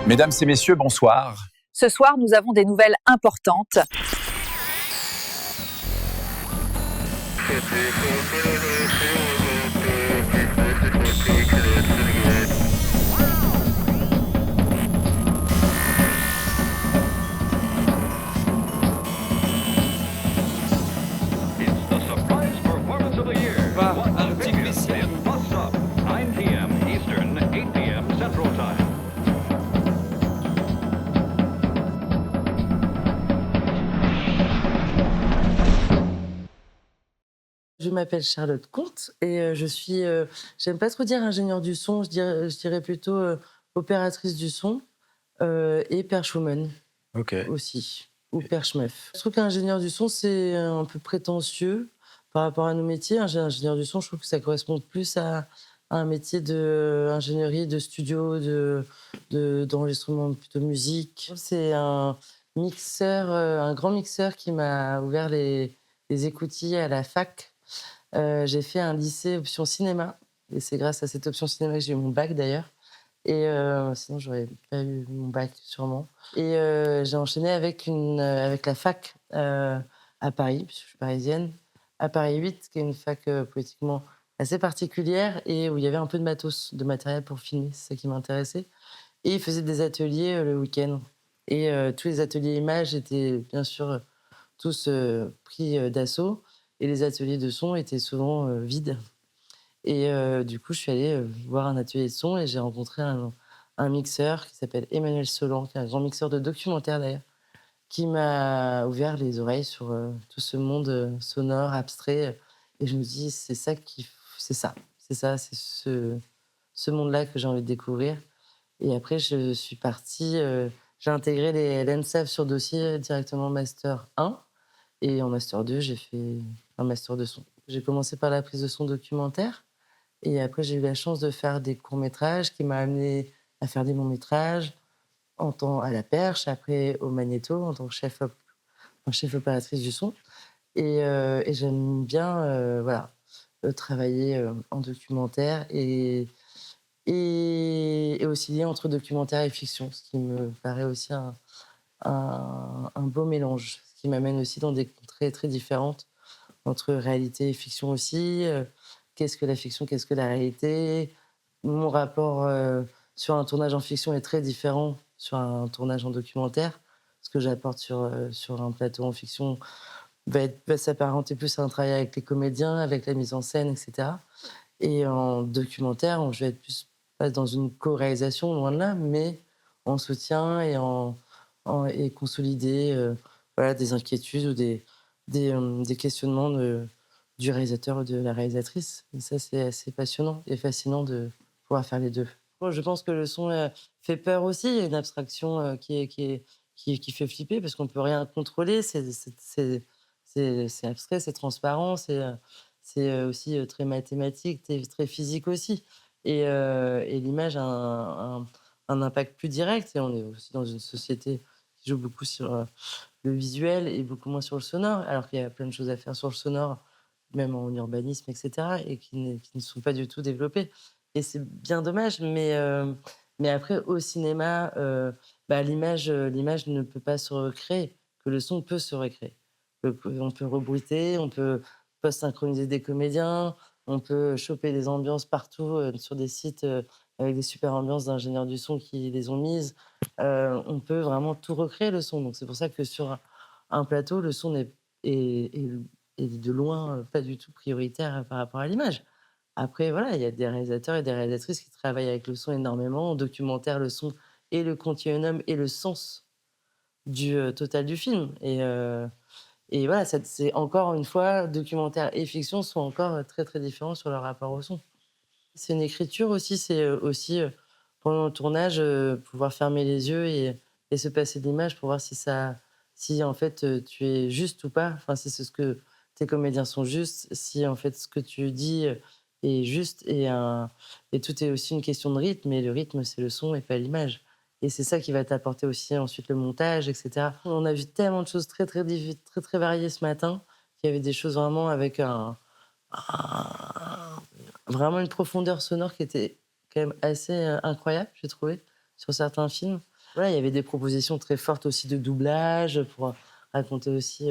Mesdames et messieurs, bonsoir. Ce soir, nous avons des nouvelles importantes. Je m'appelle Charlotte Comte et je suis, j'aime pas trop dire ingénieure du son, je dirais plutôt opératrice du son et perchwoman aussi, ou perchmeuf. Je trouve qu'ingénieur du son, c'est un peu prétentieux par rapport à nos métiers. Ingénieur du son, je trouve que ça correspond plus à un métier d'ingénierie, de studio, d'enregistrement plutôt musique. C'est un mixeur, un grand mixeur qui m'a ouvert les écoutilles à la fac. J'ai fait un lycée option cinéma et c'est grâce à cette option cinéma que j'ai eu mon bac d'ailleurs et sinon j'aurais pas eu mon bac sûrement et j'ai enchaîné avec la fac à Paris, puisque je suis parisienne, à Paris 8, qui est une fac politiquement assez particulière et où il y avait un peu de matos, de matériel pour filmer, c'est ça qui m'intéressait, et ils faisaient des ateliers le week-end et tous les ateliers images étaient bien sûr tous pris d'assaut et les ateliers de son étaient souvent vides. Et du coup, je suis allée voir un atelier de son et j'ai rencontré un mixeur qui s'appelle Emmanuel Solan, qui est un grand mixeur de documentaire d'ailleurs, qui m'a ouvert les oreilles sur tout ce monde sonore, abstrait. Et je me dis, c'est ce monde-là que j'ai envie de découvrir. Et après, je suis partie, j'ai intégré les l'ENSAV sur dossier directement Master 1. Et en Master 2, j'ai fait un Master de son. J'ai commencé par la prise de son documentaire. Et après, j'ai eu la chance de faire des courts-métrages qui m'a amené à faire des longs-métrages à la perche, après au magnéto en tant que chef opératrice du son. Et j'aime bien travailler en documentaire et aussi lier entre documentaire et fiction, ce qui me paraît aussi un beau mélange, ce qui m'amène aussi dans des contrées très différentes entre réalité et fiction aussi. Qu'est-ce que la fiction, qu'est-ce que la réalité? Mon rapport sur un tournage en fiction est très différent sur un tournage en documentaire. Ce que j'apporte sur un plateau en fiction va s'apparenter plus à un travail avec les comédiens, avec la mise en scène, etc. Et en documentaire, je vais être plus pas dans une co-réalisation, loin de là, mais en soutien et consolider des inquiétudes ou des questionnements du réalisateur ou de la réalisatrice. Et ça, c'est assez passionnant et fascinant de pouvoir faire les deux. Moi, je pense que le son fait peur aussi. Il y a une abstraction qui fait flipper parce qu'on ne peut rien contrôler. C'est abstrait, c'est transparent, c'est aussi très mathématique, très physique aussi. Et l'image a un impact plus direct. Et on est aussi dans une société qui joue beaucoup sur le visuel et beaucoup moins sur le sonore, alors qu'il y a plein de choses à faire sur le sonore, même en urbanisme, etc., et qui ne sont pas du tout développées. Et c'est bien dommage, mais après, au cinéma, l'image ne peut pas se recréer, que le son peut se recréer. On peut rebruiter, on peut post-synchroniser des comédiens, on peut choper des ambiances partout sur des sites avec des super ambiances d'ingénieurs du son qui les ont mises. On peut vraiment tout recréer, le son. Donc c'est pour ça que sur un plateau, le son est, est de loin pas du tout prioritaire par rapport à l'image. Après, voilà, il y a des réalisateurs et des réalisatrices qui travaillent avec le son énormément. En documentaire, le son et le continuum et le sens total du film. Et voilà, c'est encore une fois, documentaire et fiction sont encore très, très différents sur leur rapport au son. C'est une écriture aussi, c'est aussi, pendant le tournage, pouvoir fermer les yeux et se passer de l'image pour voir si en fait, tu es juste ou pas. Enfin, si c'est ce que tes comédiens sont justes, si en fait ce que tu dis, est juste et tout est aussi une question de rythme et le rythme, c'est le son et pas l'image. Et c'est ça qui va t'apporter aussi ensuite le montage et cetera. On a vu tellement de choses très, très, très variées ce matin, qu'il y avait des choses vraiment avec un vraiment une profondeur sonore qui était quand même assez incroyable, j'ai trouvé, sur certains films. Voilà, il y avait des propositions très fortes aussi de doublage pour raconter aussi.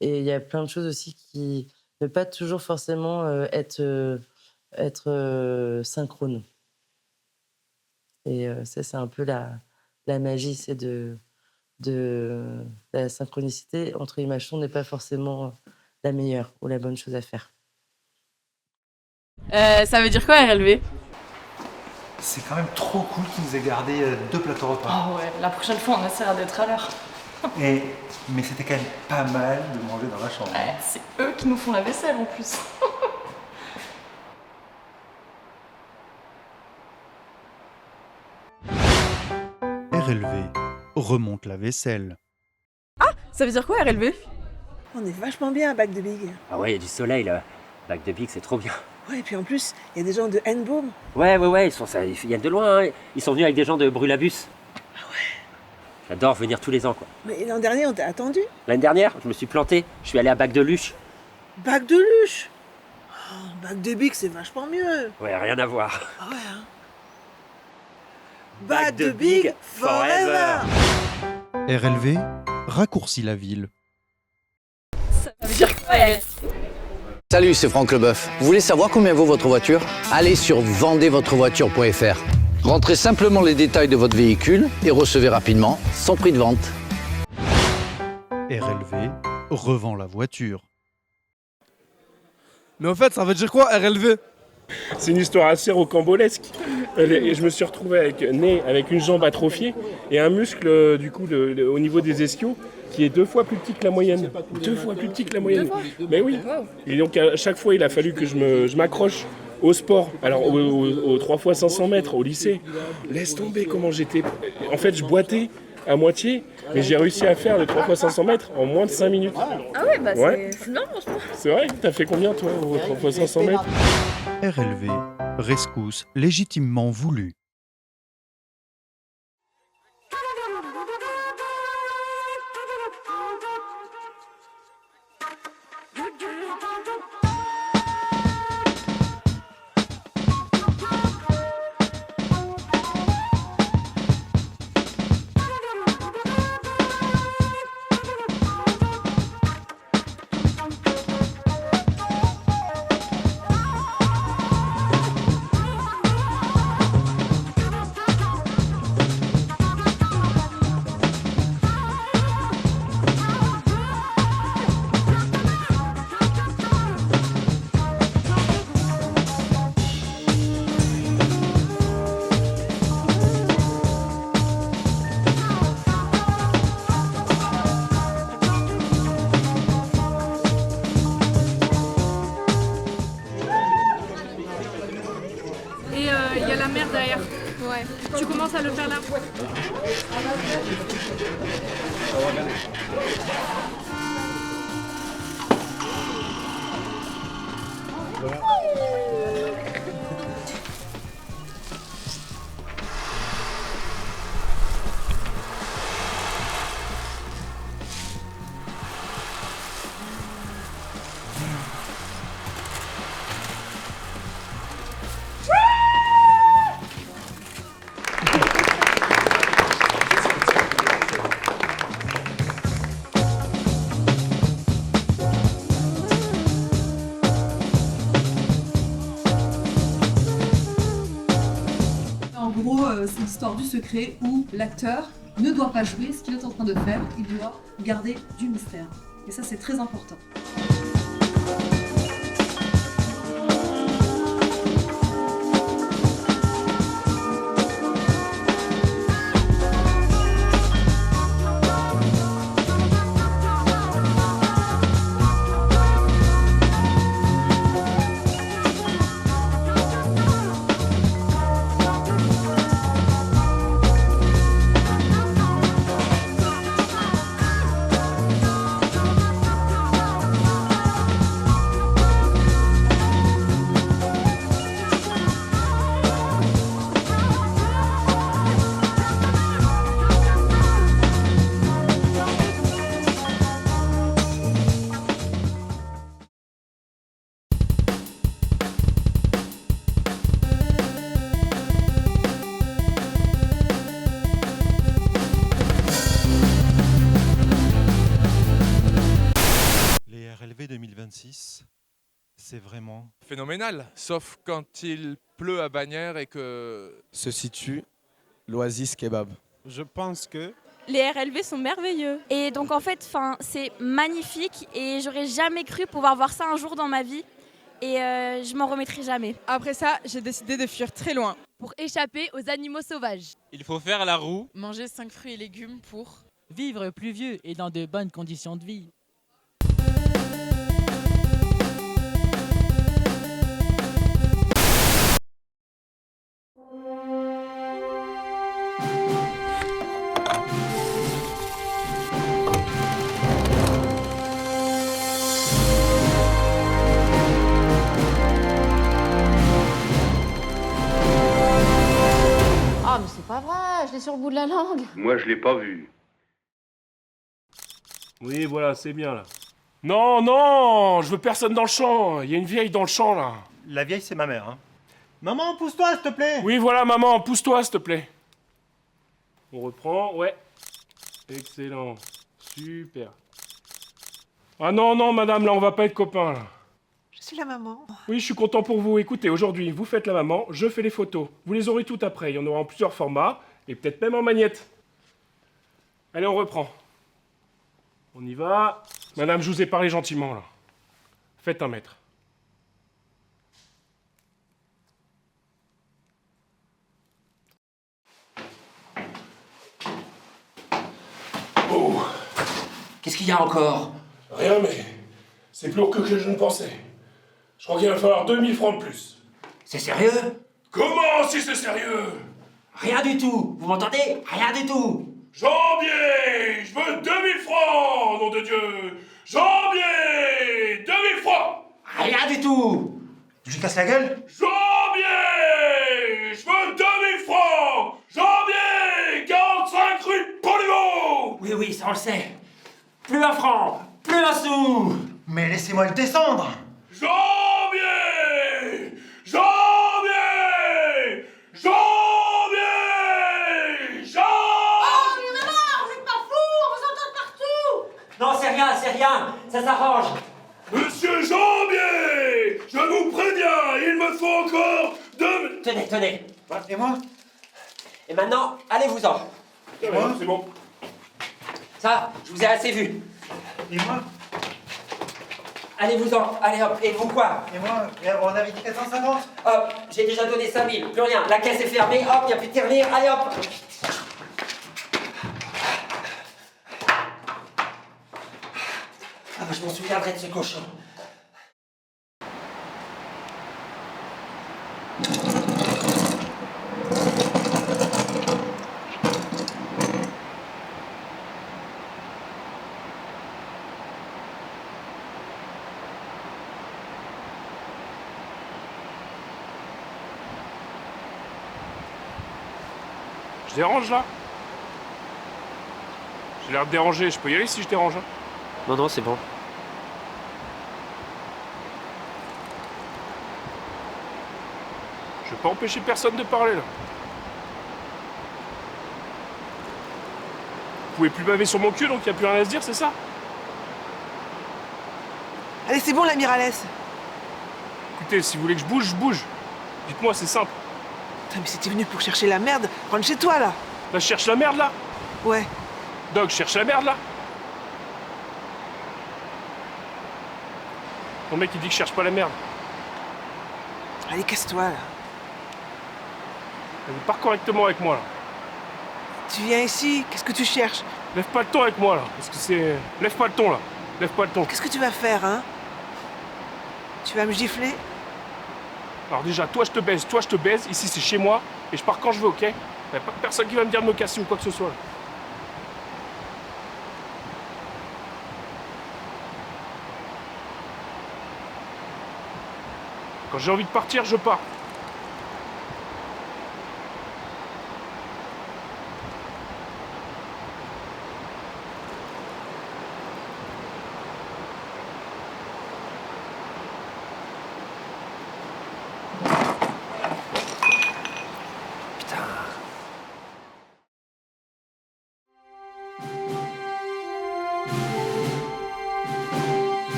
Et il y a plein de choses aussi qui ne pas toujours forcément être synchrone. Et ça, c'est un peu la magie, c'est de la synchronicité entre images son n'est pas forcément la meilleure ou la bonne chose à faire. Ça veut dire quoi RLV? C'est quand même trop cool qu'ils nous aient gardé 2 plateaux repas. Oh ouais, la prochaine fois on essaiera d'être à l'heure. Mais c'était quand même pas mal de manger dans la chambre. Ouais, c'est eux qui nous font la vaisselle en plus. RLV remonte la vaisselle. Ça veut dire quoi RLV? On est vachement bien à Bac de Big. Ah ouais, il y a du soleil là. Bac de Big, c'est trop bien. Ouais, et puis en plus, il y a des gens de N-Boom. Ouais, ils viennent de loin. Hein. Ils sont venus avec des gens de Brûlabus. Ah ouais. J'adore venir tous les ans, quoi. Mais l'an dernier, on t'a attendu. L'année dernière, je me suis planté. Je suis allé à Bac de Luche. Bac de Luche. Oh, Bac de Big, c'est vachement mieux. Ouais, rien à voir. Ah ouais, hein. Bac de Big forever. RLV raccourcit la ville. Ça veut dire quoi RLV? Salut, c'est Franck Leboeuf. Vous voulez savoir combien vaut votre voiture? Allez sur vendezvotrevoiture.fr. Rentrez simplement les détails de votre véhicule et recevez rapidement son prix de vente. RLV revend la voiture. Mais en fait, ça veut dire quoi RLV? C'est une histoire assez rocambolesque. Je me suis retrouvé né avec une jambe atrophiée et un muscle du coup au niveau des ischios qui est 2 fois plus petit que la moyenne. 2 fois plus petit que la moyenne. Mais oui. Et donc à chaque fois, il a fallu que je m'accroche au sport. Alors au 3 x 500 mètres au lycée. Laisse tomber comment j'étais. En fait, je boitais à moitié, mais j'ai réussi à faire le 3 x 500 mètres en moins de 5 minutes. Ah ouais, bah c'est énorme franchement. C'est vrai? T'as fait combien toi au 3 x 500 mètres? RLV, rescousse légitimement voulue. Et il y a la mer derrière. Ouais. Tu commences à le faire là. En gros, c'est l'histoire du secret où l'acteur ne doit pas jouer ce qu'il est en train de faire, il doit garder du mystère. Et ça, c'est très important. Phénoménal, sauf quand il pleut à Bagnères et que... Se situe l'Oasis Kebab. Je pense que... Les RLV sont merveilleux. Et donc en fait, c'est magnifique et j'aurais jamais cru pouvoir voir ça un jour dans ma vie. Et je m'en remettrai jamais. Après ça, j'ai décidé de fuir très loin. Pour échapper aux animaux sauvages. Il faut faire la roue. Manger 5 fruits et légumes pour... Vivre plus vieux et dans de bonnes conditions de vie. Ah mais c'est pas vrai, je l'ai sur le bout de la langue. Moi, je l'ai pas vu. Oui, voilà, c'est bien, là. Non, non, je veux personne dans le champ. Il y a une vieille dans le champ, là. La vieille, c'est ma mère. Hein. Maman, pousse-toi, s'il te plaît. Oui, voilà, maman, pousse-toi, s'il te plaît. On reprend, ouais. Excellent. Super. Ah non, non, madame, là, on va pas être copains, là. Je suis la maman. Oui, je suis content pour vous. Écoutez, aujourd'hui, vous faites la maman, je fais les photos. Vous les aurez toutes après. Il y en aura en plusieurs formats, et peut-être même en magnette. Allez, on reprend. On y va. Madame, je vous ai parlé gentiment, là. Faites 1 mètre. Oh! Qu'est-ce qu'il y a encore? Rien, mais c'est plus lourd que je ne pensais. Je crois qu'il va falloir 2000 francs de plus. C'est sérieux? Comment si c'est sérieux? Rien du tout. Vous m'entendez? Rien du tout. Janvier, je veux 2000 francs, nom de Dieu. Janvier, 2000 francs. Rien du tout. Tu lui casses la gueule? Janvier, je veux 2000 francs. Janvier, 45 rue Polluo. Oui, oui, ça on le sait. Plus 1 franc, plus 1 sou. Mais laissez-moi le descendre. Janvier, janvier, janvier, janvier. Oh mais maman, vous êtes pas fous, on vous entend partout. Non, c'est rien, ça s'arrange. Monsieur Janvier, je vous préviens, il me faut encore 2... Tenez. Et moi? Et maintenant, allez-vous-en. C'est bon. Ça, je vous ai assez vu. Et moi? Allez-vous-en, allez hop, et vous quoi? Et moi? On avait dit 450? Hop, j'ai déjà donné 5000, plus rien, la caisse est fermée, hop, il n'y a plus de tirelire, allez hop. Ah bah je m'en souviendrai de ce cochon. Je dérange là? J'ai l'air de déranger, je peux y aller si je dérange? Non, non, c'est bon. Je vais pas empêcher personne de parler là. Vous pouvez plus baver sur mon cul donc il n'y a plus rien à se dire, c'est ça? Allez, c'est bon, l'amiralesse. Écoutez, si vous voulez que je bouge. Dites-moi, c'est simple. Putain, mais si t'es venu pour chercher la merde, rentre chez toi là. Là, je cherche la merde là? Ouais. Doc, je cherche la merde là? Ton mec il dit que je cherche pas la merde. Allez, casse-toi là. Elle parle correctement avec moi là. Tu viens ici, qu'est-ce que tu cherches? Lève pas le ton avec moi là, parce que c'est... Lève pas le ton là. Lève pas le ton. Qu'est-ce que tu vas faire, hein? Tu vas me gifler? Alors déjà, toi je te baise, ici c'est chez moi, et je pars quand je veux, ok? Y'a pas personne qui va me dire de me casser ou quoi que ce soit là. Quand j'ai envie de partir, je pars.